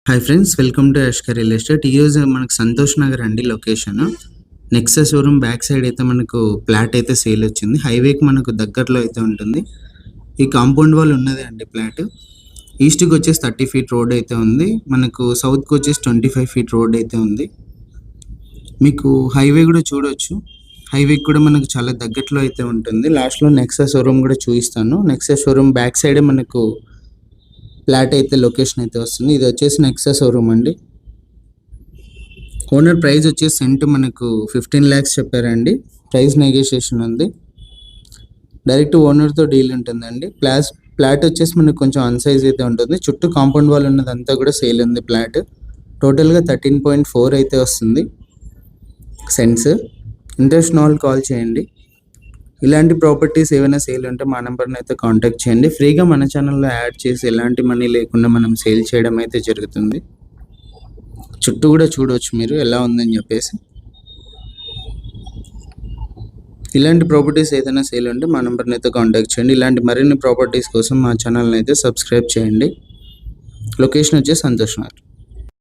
Hi friends, welcome to Yashkar real estate. ఈరోజు మనకు సంతోష్ నగర్ అండి location. Nexa showroom back side అయితే మనకు ఫ్లాట్ అయితే సేల్ వచ్చింది. హైవేకి మనకు దగ్గరలో అయితే ఉంటుంది. ఈ కాంపౌండ్ వాల్ ఉన్నదే అండి ఫ్లాట్. ఈస్ట్కి వచ్చేసి 30 ఫీట్ రోడ్ అయితే ఉంది. మనకు సౌత్కి వచ్చేసి 25 ఫీట్ రోడ్ అయితే ఉంది. మీకు హైవే కూడా చూడవచ్చు. హైవేకి కూడా మనకు చాలా దగ్గరలో అయితే ఉంటుంది. లాస్ట్లో నెక్సా షోరూమ్ కూడా చూపిస్తాను. నెక్సా షోరూమ్ బ్యాక్ సైడే మనకు ఫ్లాట్ అయితే లొకేషన్ అయితే వస్తుంది. ఇది వచ్చేసి నెక్సా షోరూమ్ అండి. ఓనర్ ప్రైస్ వచ్చేసి సెంట్ మనకు 15 lakhs చెప్పారండి. ప్రైస్ నెగోషియేషన్ ఉంది. డైరెక్ట్ ఓనర్తో డీల్ ఉంటుందండి. ఫ్లాట్ వచ్చేసి మనకు కొంచెం అన్సైజ్ అయితే ఉంటుంది. చుట్టూ కాంపౌండ్ వాల్ ఉన్నదంతా కూడా సేల్ ఉంది. ఫ్లాట్ టోటల్గా 13.4 అయితే వస్తుంది సెంట్స్. ఇంట్రెస్ట్ ఉన్న వాళ్ళు కాల్ చేయండి. ఇలాంటి ప్రాపర్టీస్ ఏమైనా సేల్ ఉంటే మా నెంబర్ని అయితే కాంటాక్ట్ చేయండి. ఫ్రీగా మన ఛానల్లో యాడ్ చేసి ఎలాంటి మనీ లేకుండా మనం సేల్ చేయడం అయితే జరుగుతుంది. చుట్టూ కూడా చూడవచ్చు మీరు ఎలా ఉందని చెప్పేసి. ఇలాంటి ప్రాపర్టీస్ ఏదైనా సేల్ ఉంటే మా నెంబర్ని అయితే కాంటాక్ట్ చేయండి. ఇలాంటి మరిన్ని ప్రాపర్టీస్ కోసం మా ఛానల్ని అయితే సబ్స్క్రైబ్ చేయండి. లొకేషన్ వచ్చేసి సంతోష్ నగర్.